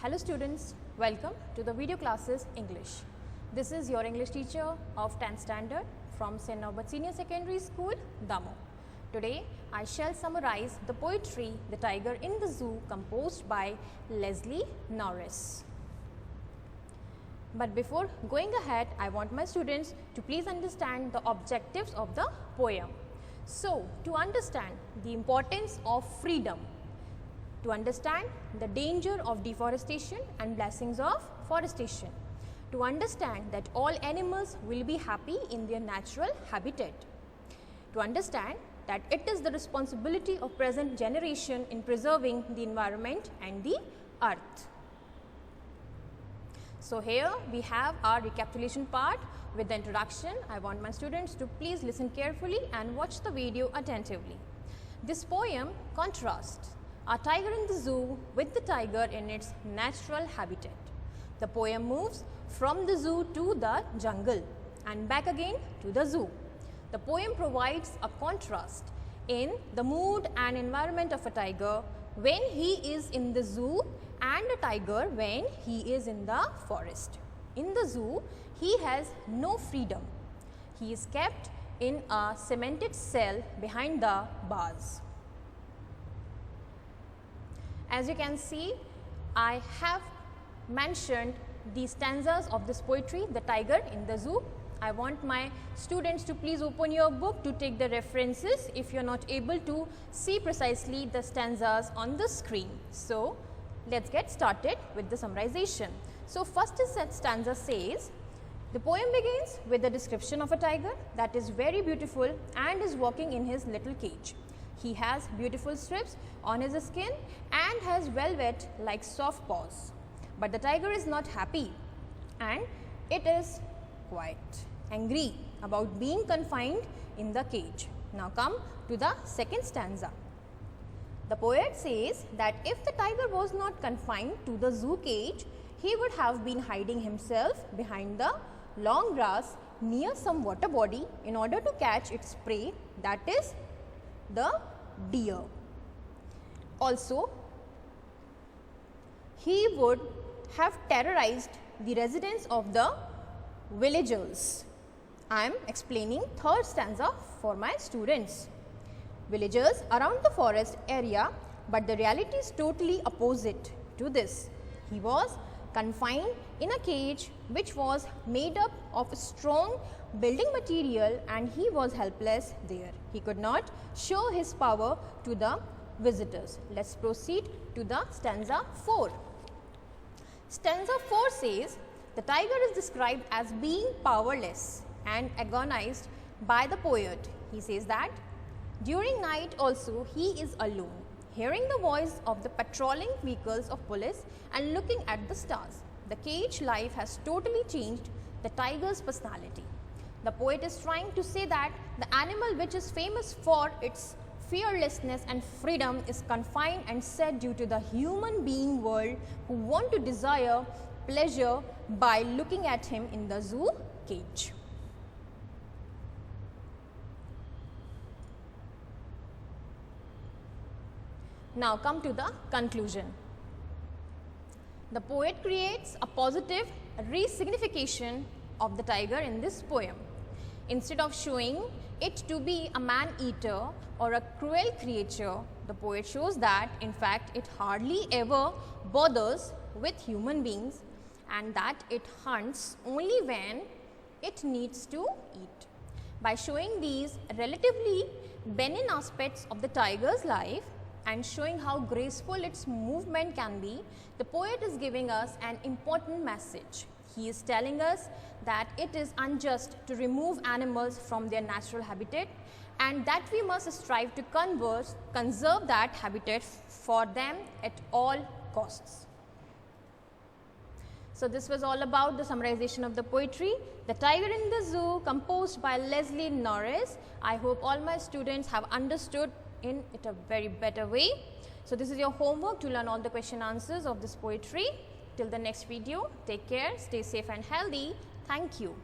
Hello students, welcome to the video classes English. This is your English teacher of 10th standard from St. Norbert Senior Secondary School, Damoh. Today I shall summarize the poetry The Tiger in the Zoo composed by Leslie Norris. But before going ahead, I want my students to please understand the objectives of the poem. So, to understand the importance of freedom, to understand the danger of deforestation and blessings of forestation, to understand that all animals will be happy in their natural habitat, to understand that it is the responsibility of present generation in preserving the environment and the earth. So, here we have our recapitulation part with the introduction. I want my students to please listen carefully and watch the video attentively. This poem contrasts a tiger in the zoo with the tiger in its natural habitat. The poem moves from the zoo to the jungle and back again to the zoo. The poem provides a contrast in the mood and environment of a tiger when he is in the zoo and a tiger when he is in the forest. In the zoo, he has no freedom. He is kept in a cemented cell behind the bars. As you can see, I have mentioned the stanzas of this poetry, The Tiger in the Zoo. I want my students to please open your book to take the references if you are not able to see precisely the stanzas on the screen. So, let's get started with the summarization. So, first stanza says, the poem begins with the description of a tiger that is very beautiful and is walking in his little cage. He has beautiful strips on his skin and has velvet like soft paws. But the tiger is not happy and it is quite angry about being confined in the cage. Now come to the second stanza. The poet says that if the tiger was not confined to the zoo cage, he would have been hiding himself behind the long grass near some water body in order to catch its prey, that is the deer. Also, he would have terrorized the residents of the villagers. I am explaining third stanza for my students. Villagers around the forest area, but the reality is totally opposite to this. He was confined in a cage which was made up of strong building material and he was helpless there. He could not show his power to the visitors. Let's proceed to the stanza 4. Stanza 4 says, the tiger is described as being powerless and agonized by the poet. He says that during night also he is alone, hearing the voice of the patrolling vehicles of police and looking at the stars. The cage life has totally changed the tiger's personality. The poet is trying to say that the animal which is famous for its fearlessness and freedom is confined and sad due to the human being world who want to desire pleasure by looking at him in the zoo cage. Now come to the conclusion. The poet creates a positive re-signification of the tiger in this poem. Instead of showing it to be a man-eater or a cruel creature, the poet shows that in fact it hardly ever bothers with human beings and that it hunts only when it needs to eat. By showing these relatively benign aspects of the tiger's life and showing how graceful its movement can be, the poet is giving us an important message. He is telling us that it is unjust to remove animals from their natural habitat and that we must strive to conserve that habitat for them at all costs. So, this was all about the summarization of the poetry, The Tiger in the Zoo, composed by Leslie Norris. I hope all my students have understood in it a very better way. So, this is your homework to learn all the question answers of this poetry. Till the next video, take care, stay safe and healthy. Thank you.